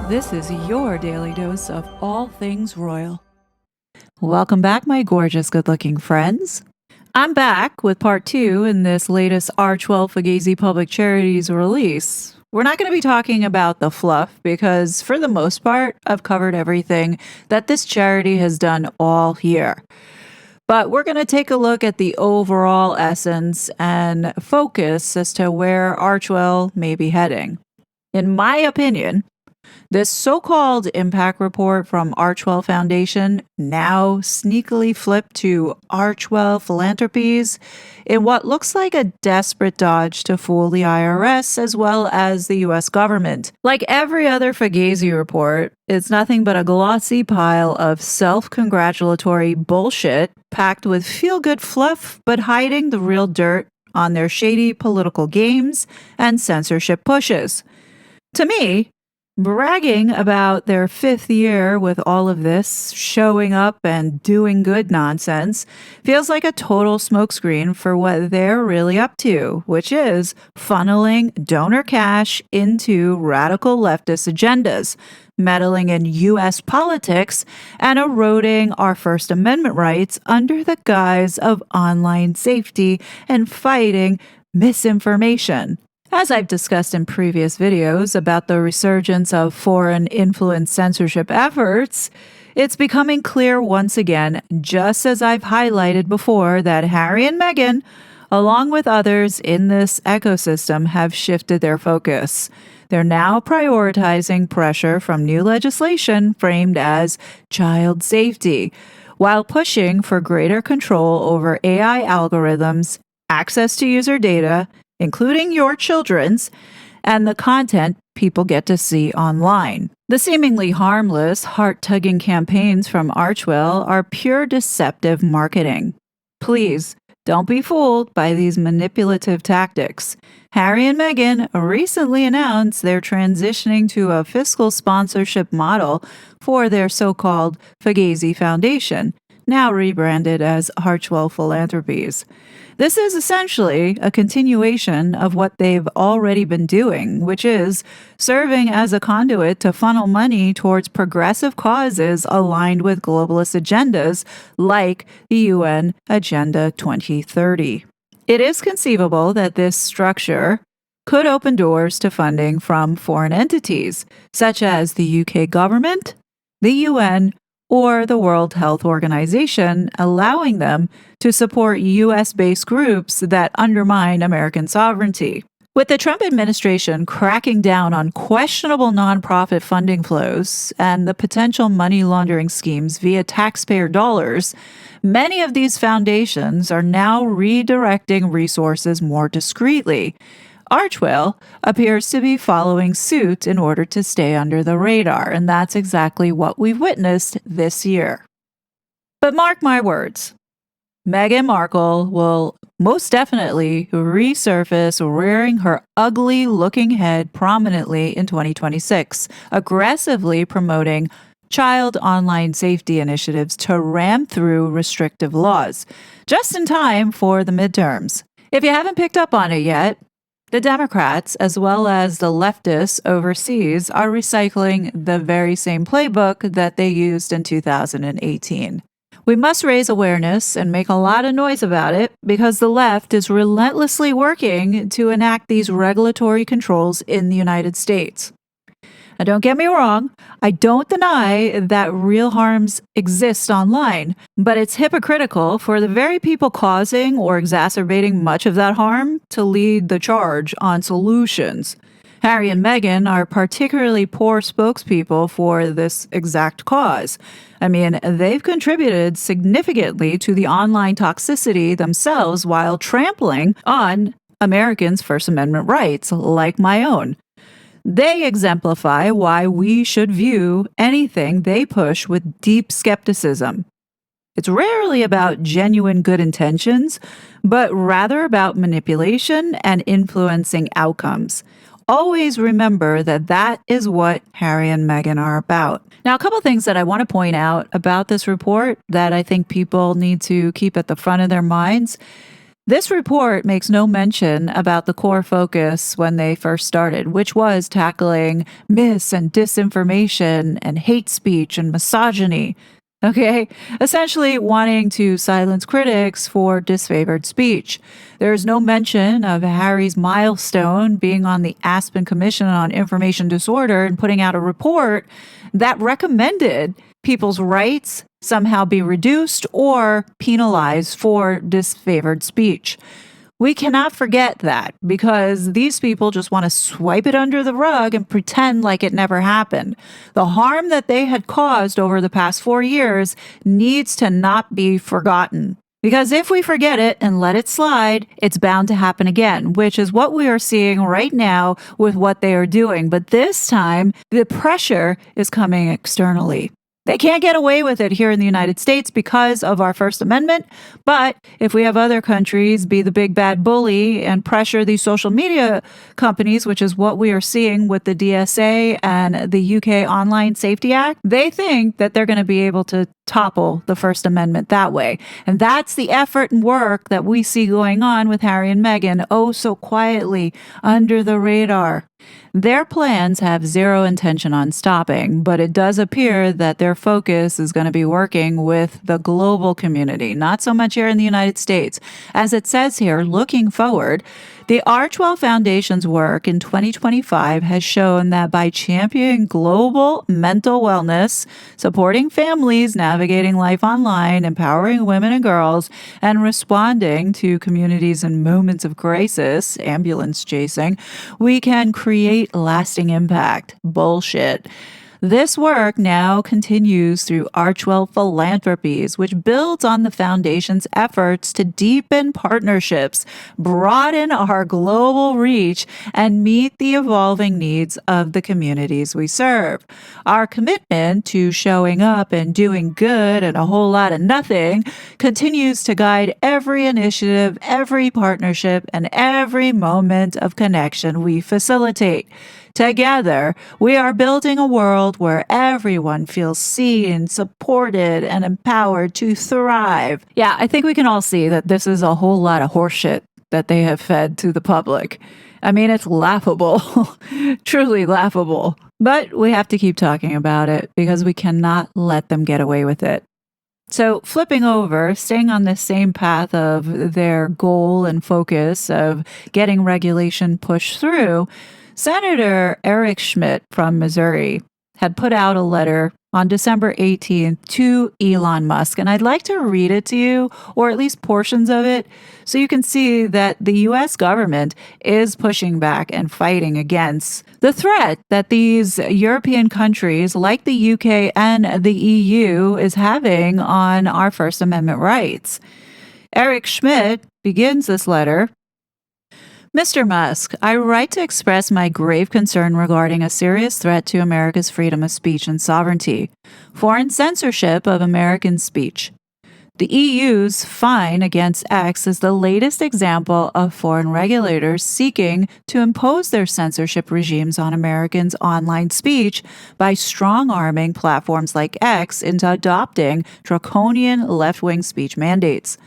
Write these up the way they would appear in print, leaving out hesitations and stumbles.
This is your daily dose of all things royal. Welcome back, my gorgeous, good-looking friends. I'm back with part 2 in this latest FARCEWELL Fugazi Public Charities release. We're not going to be talking about the fluff because, for the most part, I've covered everything that this charity has done all year. But we're going to take a look at the overall essence and focus as to where FARCEWELL may be heading. In my opinion, this so-called impact report from FARCEWELL Foundation now sneakily flipped to FARCEWELL Philanthropies in what looks like a desperate dodge to fool the IRS as well as the US government. Like every other Fugazi report, it's nothing but a glossy pile of self-congratulatory bullshit packed with feel-good fluff but hiding the real dirt on their shady political games and censorship pushes. To me, bragging about their 5th year with all of this showing up and doing good nonsense feels like a total smokescreen for what they're really up to, which is funneling donor cash into radical leftist agendas, meddling in U.S. politics, and eroding our First Amendment rights under the guise of online safety and fighting misinformation. As I've discussed in previous videos about the resurgence of foreign influence censorship efforts, it's becoming clear once again, just as I've highlighted before, that Harry and Meghan, along with others in this ecosystem, have shifted their focus. They're now prioritizing pressure from new legislation framed as child safety, while pushing for greater control over AI algorithms, access to user data, including your children's, and the content people get to see online. The seemingly harmless, heart-tugging campaigns from FARCEWELL are pure deceptive marketing. Please, don't be fooled by these manipulative tactics. Harry and Meghan recently announced they're transitioning to a fiscal sponsorship model for their so-called Fugazi Foundation, now rebranded as FARCEWELL Philanthropies. This is essentially a continuation of what they've already been doing, which is serving as a conduit to funnel money towards progressive causes aligned with globalist agendas like the UN Agenda 2030. It is conceivable that this structure could open doors to funding from foreign entities, such as the UK government, the UN, or the World Health Organization, allowing them to support U.S.-based groups that undermine American sovereignty. With the Trump administration cracking down on questionable nonprofit funding flows and the potential money laundering schemes via taxpayer dollars, many of these foundations are now redirecting resources more discreetly. FARCEWELL appears to be following suit in order to stay under the radar, and that's exactly what we've witnessed this year. But mark my words, Meghan Markle will most definitely resurface rearing her ugly-looking head prominently in 2026, aggressively promoting child online safety initiatives to ram through restrictive laws, just in time for the midterms. If you haven't picked up on it yet, the Democrats, as well as the leftists overseas, are recycling the very same playbook that they used in 2018. We must raise awareness and make a lot of noise about it because the left is relentlessly working to enact these regulatory controls in the United States. Now, don't get me wrong, I don't deny that real harms exist online, but it's hypocritical for the very people causing or exacerbating much of that harm to lead the charge on solutions. Harry and Meghan are particularly poor spokespeople for this exact cause. I mean, they've contributed significantly to the online toxicity themselves while trampling on Americans' First Amendment rights, like my own. They exemplify why we should view anything they push with deep skepticism. It's rarely about genuine good intentions, but rather about manipulation and influencing outcomes. Always remember that that is what Harry and Meghan are about. Now, a couple things that I want to point out about this report that I think people need to keep at the front of their minds. This report makes no mention about the core focus when they first started, which was tackling mis and disinformation and hate speech and misogyny. Okay, essentially wanting to silence critics for disfavored speech. There is no mention of Harry's milestone being on the Aspen Commission on Information Disorder and putting out a report that recommended people's rights somehow be reduced or penalized for disfavored speech. We cannot forget that because these people just want to swipe it under the rug and pretend like it never happened. The harm that they had caused over the past 4 years needs to not be forgotten. Because if we forget it and let it slide, it's bound to happen again, which is what we are seeing right now with what they are doing. But this time, the pressure is coming externally. They can't get away with it here in the United States because of our First Amendment. But if we have other countries be the big bad bully and pressure these social media companies, which is what we are seeing with the DSA and the UK Online Safety Act, they think that they're going to be able to topple the First Amendment that way. And that's the effort and work that we see going on with Harry and Meghan, oh so quietly, under the radar. Their plans have zero intention on stopping, but it does appear that their focus is going to be working with the global community, not so much here in the United States. As it says here, looking forward, the Archwell Foundation's work in 2025 has shown that by championing global mental wellness, supporting families navigating life online, empowering women and girls, and responding to communities in moments of crisis, ambulance chasing, we can create lasting impact. Bullshit. This work now continues through Archwell Philanthropies, which builds on the foundation's efforts to deepen partnerships, broaden our global reach, and meet the evolving needs of the communities we serve. Our commitment to showing up and doing good and a whole lot of nothing continues to guide every initiative, every partnership, and every moment of connection we facilitate. Together, we are building a world where everyone feels seen, supported, and empowered to thrive. Yeah, I think we can all see that this is a whole lot of horseshit that they have fed to the public. I mean, it's laughable, truly laughable. But we have to keep talking about it because we cannot let them get away with it. So, flipping over, staying on the same path of their goal and focus of getting regulation pushed through, Senator Eric Schmidt from Missouri had put out a letter on December 18th to Elon Musk. And I'd like to read it to you, or at least portions of it, so you can see that the U.S. government is pushing back and fighting against the threat that these European countries like the UK and the EU is having on our First Amendment rights. Eric Schmidt begins this letter. Mr. Musk, I write to express my grave concern regarding a serious threat to America's freedom of speech and sovereignty, foreign censorship of American speech. The EU's fine against X is the latest example of foreign regulators seeking to impose their censorship regimes on Americans' online speech by strong-arming platforms like X into adopting draconian left-wing speech mandates.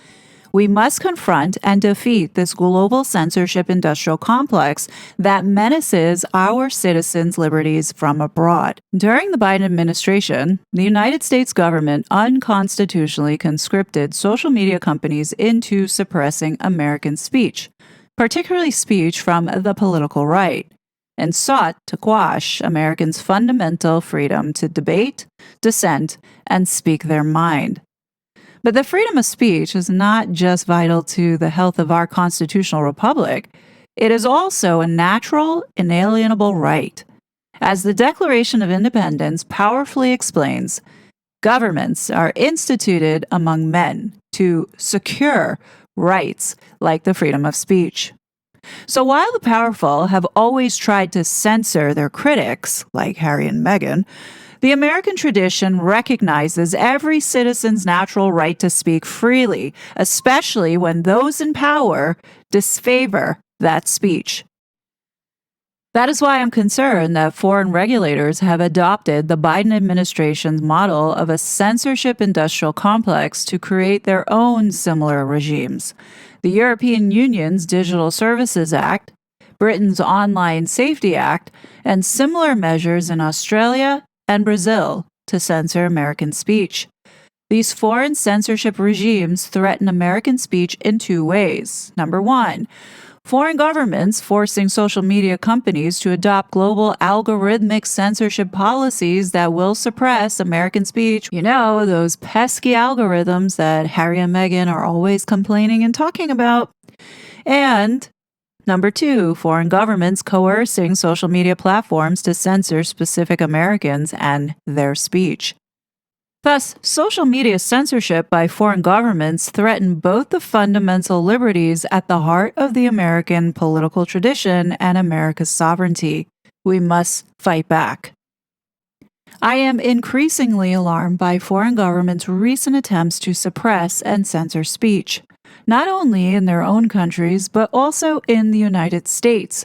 We must confront and defeat this global censorship industrial complex that menaces our citizens' liberties from abroad. During the Biden administration, the United States government unconstitutionally conscripted social media companies into suppressing American speech, particularly speech from the political right, and sought to quash Americans' fundamental freedom to debate, dissent, and speak their mind. But the freedom of speech is not just vital to the health of our constitutional republic. It is also a natural, inalienable right. As the Declaration of Independence powerfully explains, governments are instituted among men to secure rights like the freedom of speech. So while the powerful have always tried to censor their critics, like Harry and Meghan, the American tradition recognizes every citizen's natural right to speak freely, especially when those in power disfavor that speech. That is why I'm concerned that foreign regulators have adopted the Biden administration's model of a censorship industrial complex to create their own similar regimes. The European Union's Digital Services Act, Britain's Online Safety Act, and similar measures in Australia and Brazil to censor American speech. These foreign censorship regimes threaten American speech in two ways. Number one, foreign governments forcing social media companies to adopt global algorithmic censorship policies that will suppress American speech. You know, those pesky algorithms that Harry and Meghan are always complaining and talking about. And number two, foreign governments coercing social media platforms to censor specific Americans and their speech. Thus, social media censorship by foreign governments threaten both the fundamental liberties at the heart of the American political tradition and America's sovereignty. We must fight back. I am increasingly alarmed by foreign governments' recent attempts to suppress and censor speech, not only in their own countries, but also in the United States.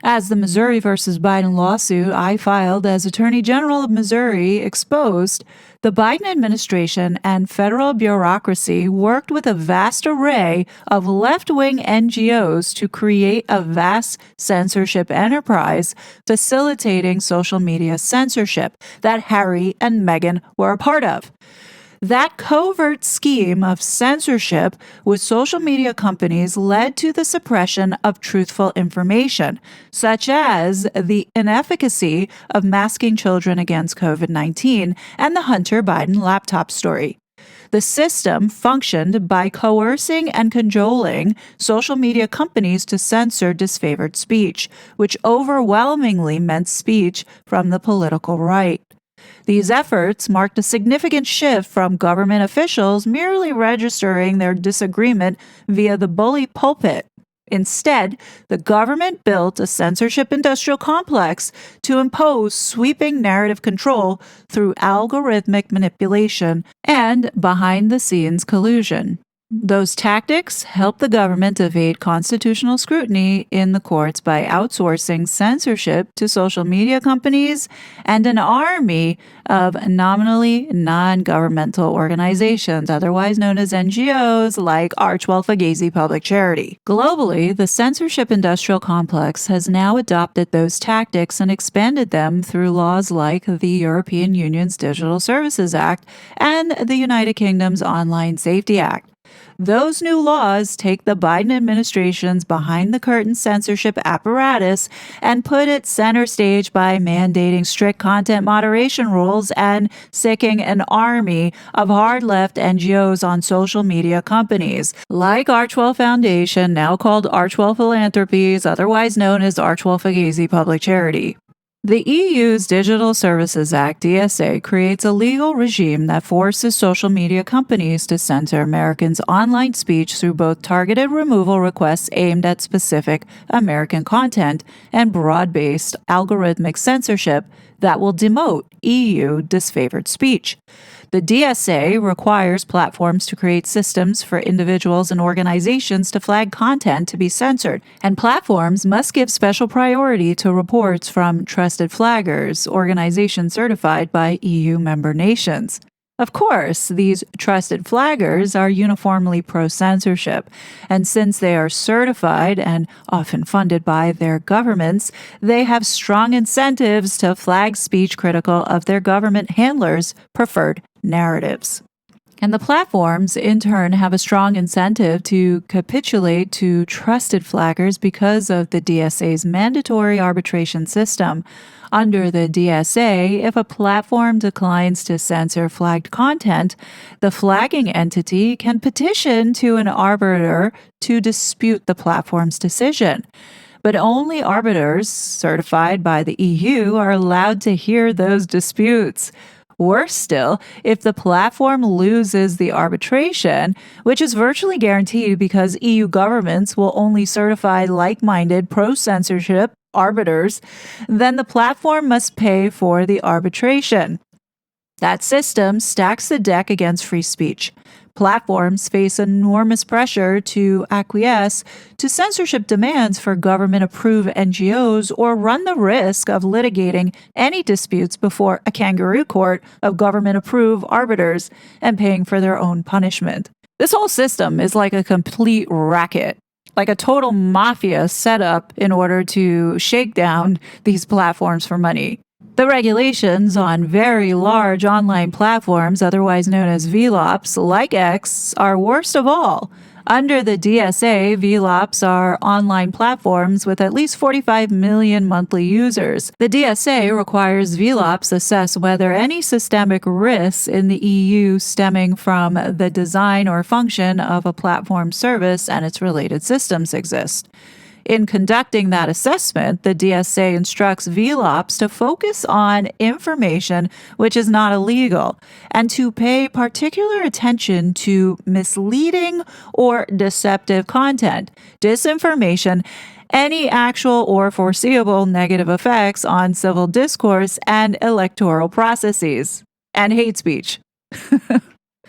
As the Missouri versus Biden lawsuit I filed as Attorney General of Missouri exposed, the Biden administration and federal bureaucracy worked with a vast array of left-wing NGOs to create a vast censorship enterprise facilitating social media censorship that Harry and Meghan were a part of. That covert scheme of censorship with social media companies led to the suppression of truthful information, such as the inefficacy of masking children against COVID-19 and the Hunter Biden laptop story. The system functioned by coercing and cajoling social media companies to censor disfavored speech, which overwhelmingly meant speech from the political right. These efforts marked a significant shift from government officials merely registering their disagreement via the bully pulpit. Instead, the government built a censorship industrial complex to impose sweeping narrative control through algorithmic manipulation and behind-the-scenes collusion. Those tactics help the government evade constitutional scrutiny in the courts by outsourcing censorship to social media companies and an army of nominally non-governmental organizations, otherwise known as NGOs, like Archewell Fugazi Public Charity. Globally, the censorship industrial complex has now adopted those tactics and expanded them through laws like the European Union's Digital Services Act and the United Kingdom's Online Safety Act. Those new laws take the Biden administration's behind-the-curtain censorship apparatus and put it center stage by mandating strict content moderation rules and sicking an army of hard-left NGOs on social media companies, like Archewell Foundation, now called Archewell Philanthropies, otherwise known as Archewell Fugazi Public Charity. The EU's Digital Services Act, DSA, creates a legal regime that forces social media companies to censor Americans' online speech through both targeted removal requests aimed at specific American content and broad-based algorithmic censorship that will demote EU disfavored speech. The DSA requires platforms to create systems for individuals and organizations to flag content to be censored, and platforms must give special priority to reports from trusted flaggers, organizations certified by EU member nations. Of course, these trusted flaggers are uniformly pro-censorship, and since they are certified and often funded by their governments, they have strong incentives to flag speech critical of their government handlers' preferred narratives. And the platforms, in turn, have a strong incentive to capitulate to trusted flaggers because of the DSA's mandatory arbitration system. Under the DSA, if a platform declines to censor flagged content, the flagging entity can petition to an arbiter to dispute the platform's decision. But only arbiters certified by the EU are allowed to hear those disputes. Worse still, if the platform loses the arbitration, which is virtually guaranteed because EU governments will only certify like-minded pro-censorship arbiters, then the platform must pay for the arbitration. That system stacks the deck against free speech. Platforms face enormous pressure to acquiesce to censorship demands for government-approved NGOs or run the risk of litigating any disputes before a kangaroo court of government-approved arbiters and paying for their own punishment. This whole system is like a complete racket, like a total mafia set up in order to shake down these platforms for money. The regulations on very large online platforms, otherwise known as VLOPs, like X, are worst of all. Under the DSA, VLOPs are online platforms with at least 45 million monthly users. The DSA requires VLOPs assess whether any systemic risks in the EU stemming from the design or function of a platform service and its related systems exist. In conducting that assessment, the DSA instructs VLOPs to focus on information which is not illegal and to pay particular attention to misleading or deceptive content, disinformation, any actual or foreseeable negative effects on civil discourse and electoral processes, and hate speech.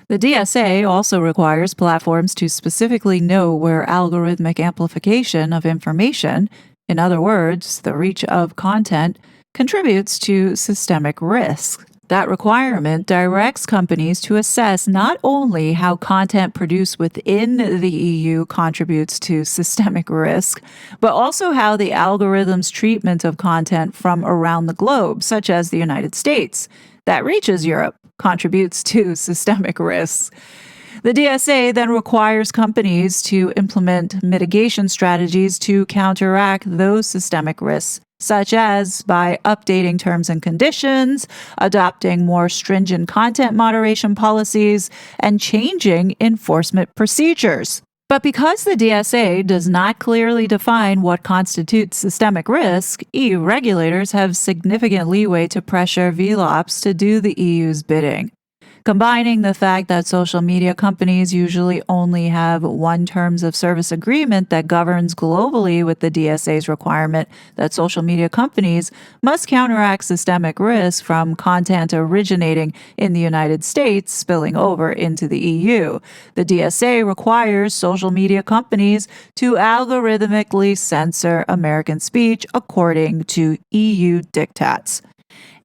The DSA also requires platforms to specifically know where algorithmic amplification of information, in other words, the reach of content, contributes to systemic risk. That requirement directs companies to assess not only how content produced within the EU contributes to systemic risk, but also how the algorithm's treatment of content from around the globe, such as the United States, that reaches Europe, contributes to systemic risks. The DSA then requires companies to implement mitigation strategies to counteract those systemic risks, such as by updating terms and conditions, adopting more stringent content moderation policies, and changing enforcement procedures. But because the DSA does not clearly define what constitutes systemic risk, EU regulators have significant leeway to pressure VLOPs to do the EU's bidding. Combining the fact that social media companies usually only have one terms of service agreement that governs globally with the DSA's requirement that social media companies must counteract systemic risk from content originating in the United States spilling over into the EU. The DSA requires social media companies to algorithmically censor American speech according to EU diktats.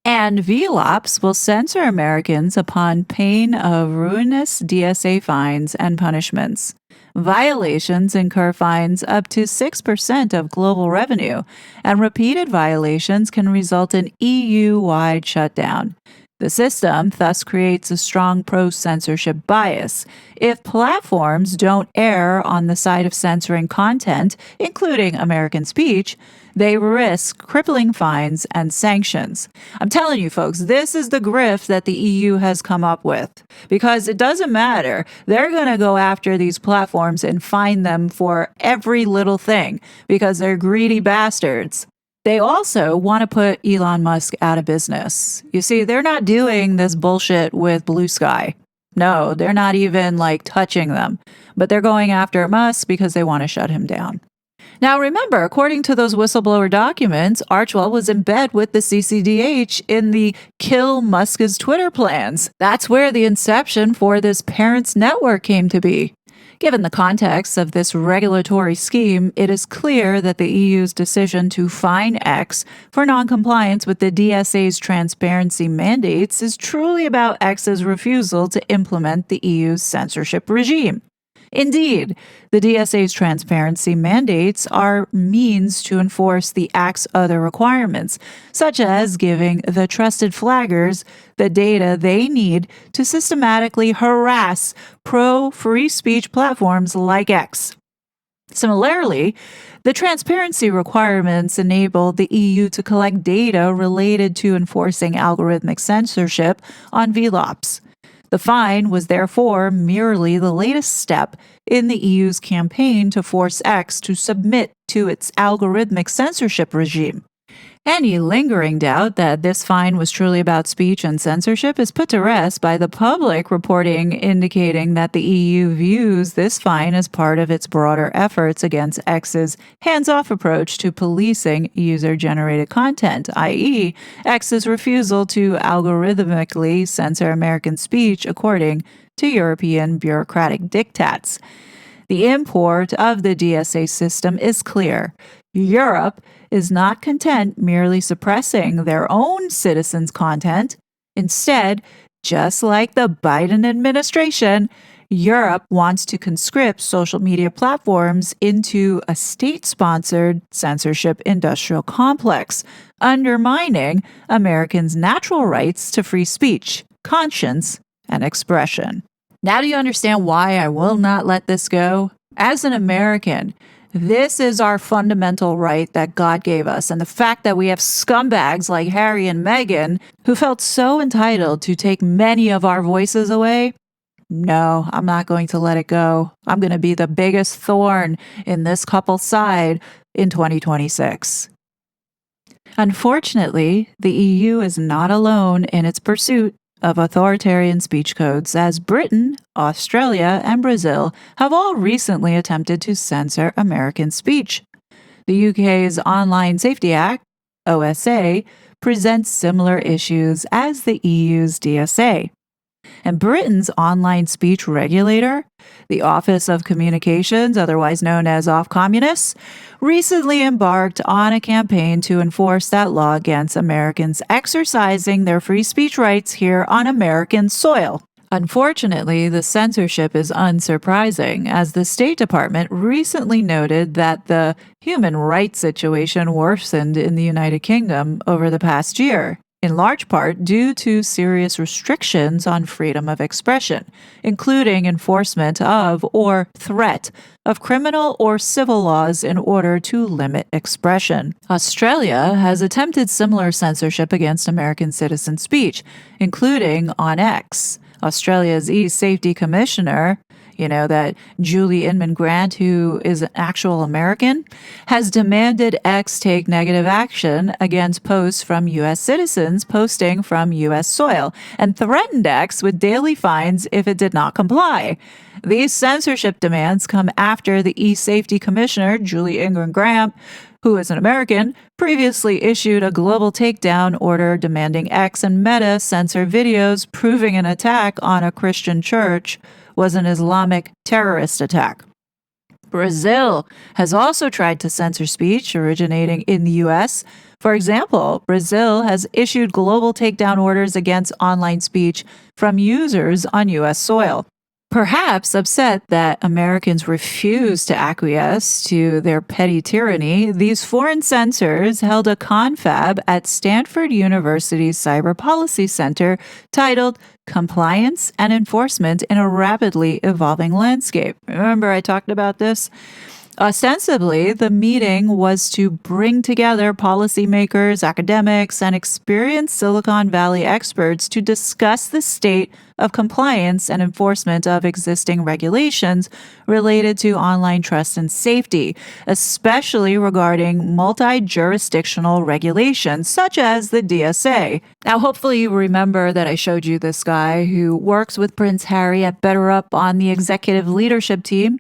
And VLOPs will censor Americans upon pain of ruinous DSA fines and punishments. Violations incur fines up to 6% of global revenue, and repeated violations can result in EU-wide shutdown. The system thus creates a strong pro-censorship bias. If platforms don't err on the side of censoring content, including American speech, they risk crippling fines and sanctions. I'm telling you, folks, this is the grift that the EU has come up with. Because it doesn't matter. They're going to go after these platforms and fine them for every little thing because they're greedy bastards. They also want to put Elon Musk out of business. You see, they're not doing this bullshit with Blue Sky. No, they're not even touching them. But they're going after Musk because they want to shut him down. Now, remember, according to those whistleblower documents, Archewell was in bed with the CCDH in the Kill Musk's Twitter plans. That's where the inception for this parents' network came to be. Given the context of this regulatory scheme, it is clear that the EU's decision to fine X for noncompliance with the DSA's transparency mandates is truly about X's refusal to implement the EU's censorship regime. Indeed, the DSA's transparency mandates are means to enforce the Act's other requirements, such as giving the trusted flaggers the data they need to systematically harass pro-free speech platforms like X. Similarly, the transparency requirements enable the EU to collect data related to enforcing algorithmic censorship on VLOPs. The fine was therefore merely the latest step in the EU's campaign to force X to submit to its algorithmic censorship regime. Any lingering doubt that this fine was truly about speech and censorship is put to rest by the public reporting indicating that the EU views this fine as part of its broader efforts against X's hands-off approach to policing user-generated content, i.e., X's refusal to algorithmically censor American speech according to European bureaucratic diktats. The import of the DSA system is clear. Europe is not content merely suppressing their own citizens' content. Instead, just like the Biden administration, Europe wants to conscript social media platforms into a state-sponsored censorship industrial complex, undermining Americans' natural rights to free speech, conscience, and expression. Now do you understand why I will not let this go? As an American, this is our fundamental right that God gave us, and the fact that we have scumbags like Harry and Meghan who felt so entitled to take many of our voices away. No, I'm not going to let it go. I'm going to be the biggest thorn in this couple's side in 2026. Unfortunately, the EU is not alone in its pursuit of authoritarian speech codes, as Britain, Australia, and Brazil have all recently attempted to censor American speech. The UK's Online Safety Act, OSA, presents similar issues as the EU's DSA. And Britain's online speech regulator, the Office of Communications, otherwise known as Ofcommunists, recently embarked on a campaign to enforce that law against Americans exercising their free speech rights here on American soil. Unfortunately, the censorship is unsurprising, as the State Department recently noted that the human rights situation worsened in the United Kingdom over the past year, in large part due to serious restrictions on freedom of expression, including enforcement of or threat of criminal or civil laws in order to limit expression. Australia has attempted similar censorship against American citizen speech, including on X. Australia's e-safety commissioner, that Julie Inman Grant, who is an actual American, has demanded X take negative action against posts from U.S. citizens posting from U.S. soil and threatened X with daily fines if it did not comply. These censorship demands come after the e-safety commissioner, Julie Inman Grant, who is an American, previously issued a global takedown order demanding X and Meta censor videos proving an attack on a Christian church was an Islamic terrorist attack. Brazil has also tried to censor speech originating in the U.S. For example, Brazil has issued global takedown orders against online speech from users on U.S. soil. Perhaps upset that Americans refuse to acquiesce to their petty tyranny, these foreign censors held a confab at Stanford University's Cyber Policy Center titled Compliance and Enforcement in a Rapidly Evolving Landscape. Remember I talked about this? Ostensibly, the meeting was to bring together policymakers, academics, and experienced Silicon Valley experts to discuss the state of compliance and enforcement of existing regulations related to online trust and safety, especially regarding multi-jurisdictional regulations such as the DSA. Now, hopefully you remember that I showed you this guy who works with Prince Harry at BetterUp on the executive leadership team.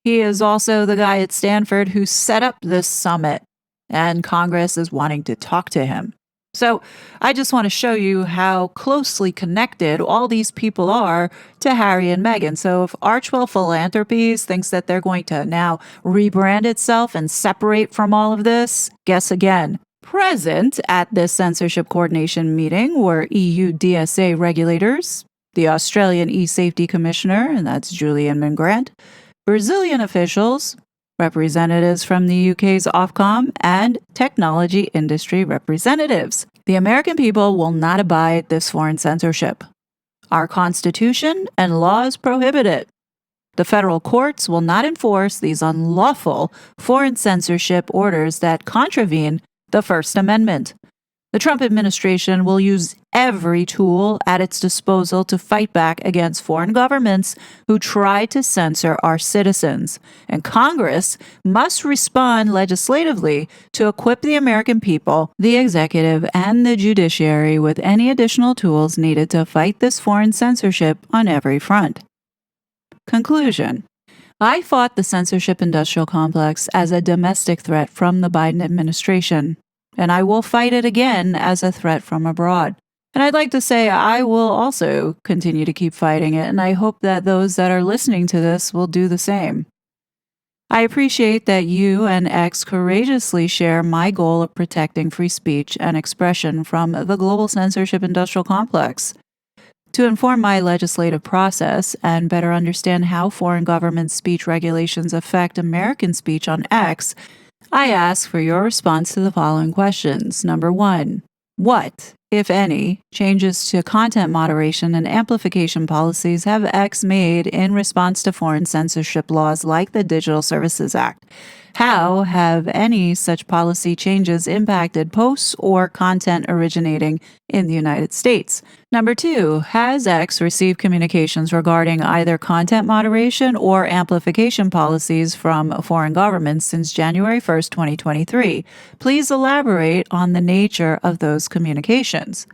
He is also the guy at Stanford who set up this summit, and Congress is wanting to talk to him. So I just want to show you how closely connected all these people are to Harry and Meghan. So if FARCEWELL Philanthropies thinks that they're going to now rebrand itself and separate from all of this, guess again. Present at this censorship coordination meeting were EU DSA regulators, the Australian e-safety commissioner, and that's Julie Inman Grant, Brazilian officials, representatives from the UK's Ofcom, and technology industry representatives. The American people will not abide this foreign censorship. Our Constitution and laws prohibit it. The federal courts will not enforce these unlawful foreign censorship orders that contravene the First Amendment. The Trump administration will use every tool at its disposal to fight back against foreign governments who try to censor our citizens. And Congress must respond legislatively to equip the American people, the executive, and the judiciary with any additional tools needed to fight this foreign censorship on every front. Conclusion. I fought the censorship industrial complex as a domestic threat from the Biden administration, and I will fight it again as a threat from abroad. And I'd like to say I will also continue to keep fighting it, and I hope that those that are listening to this will do the same. I appreciate that you and X courageously share my goal of protecting free speech and expression from the global censorship industrial complex. To inform my legislative process and better understand how foreign government speech regulations affect American speech on X, I ask for your response to the following questions. Number 1. What, if any, changes to content moderation and amplification policies have X made in response to foreign censorship laws like the Digital Services Act? How have any such policy changes impacted posts or content originating in the United States? Number 2, has X received communications regarding either content moderation or amplification policies from foreign governments since January 1st, 2023? Please elaborate on the nature of those communications.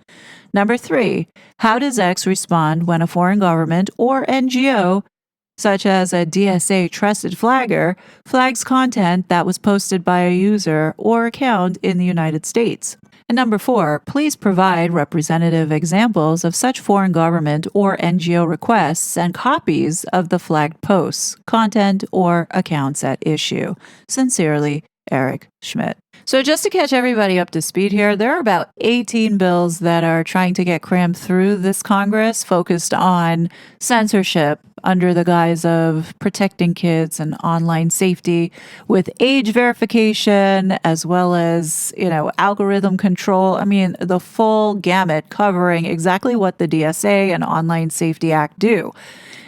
Number 3, how does X respond when a foreign government or NGO, such as a DSA trusted flagger, flags content that was posted by a user or account in the United States? And number 4, please provide representative examples of such foreign government or NGO requests and copies of the flagged posts, content, or accounts at issue. Sincerely, Eric Schmidt. So just to catch everybody up to speed here, there are about 18 bills that are trying to get crammed through this Congress focused on censorship under the guise of protecting kids and online safety with age verification as well as, algorithm control. I mean, the full gamut covering exactly what the DSA and Online Safety Act do.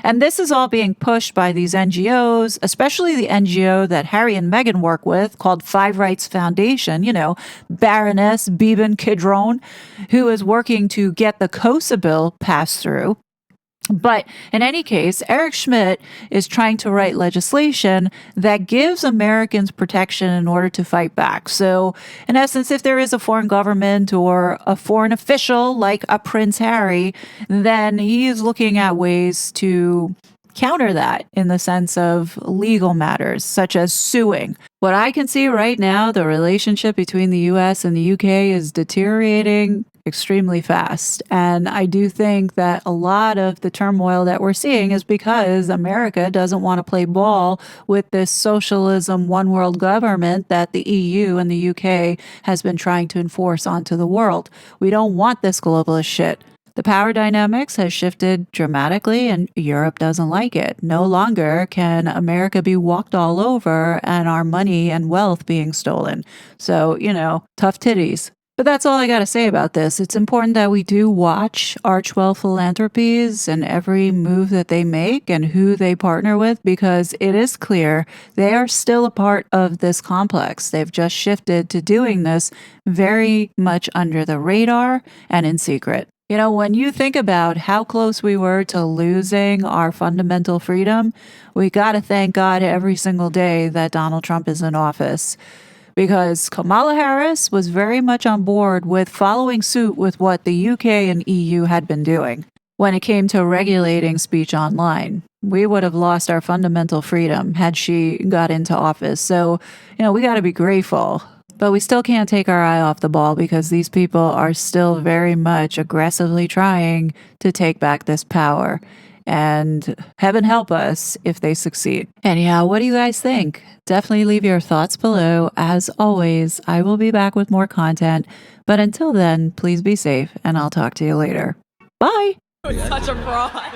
And this is all being pushed by these NGOs, especially the NGO that Harry and Meghan work with called Five Rights Foundation, Baroness Beeben Kidron, who is working to get the COSA bill passed through. But in any case, Eric Schmidt is trying to write legislation that gives Americans protection in order to fight back. So, in essence, if there is a foreign government or a foreign official like a Prince Harry, then he is looking at ways to counter that in the sense of legal matters, such as suing. What I can see right now, the relationship between the US and the UK is deteriorating extremely fast. And I do think that a lot of the turmoil that we're seeing is because America doesn't want to play ball with this socialism one world government that the EU and the UK has been trying to enforce onto the world. We don't want this globalist shit. The power dynamics has shifted dramatically and Europe doesn't like it. No longer can America be walked all over and our money and wealth being stolen. So, tough titties. But that's all I got to say about this. It's important that we do watch FARCEWELL Philanthropies and every move that they make and who they partner with, because it is clear they are still a part of this complex. They've just shifted to doing this very much under the radar and in secret. When you think about how close we were to losing our fundamental freedom, we got to thank God every single day that Donald Trump is in office. Because Kamala Harris was very much on board with following suit with what the UK and EU had been doing when it came to regulating speech online. We would have lost our fundamental freedom had she got into office. So, we got to be grateful. But we still can't take our eye off the ball because these people are still very much aggressively trying to take back this power. And heaven help us if they succeed. Anyhow, what do you guys think? Definitely leave your thoughts below. As always, I will be back with more content. But until then, please be safe and I'll talk to you later. Bye. Such a fraud.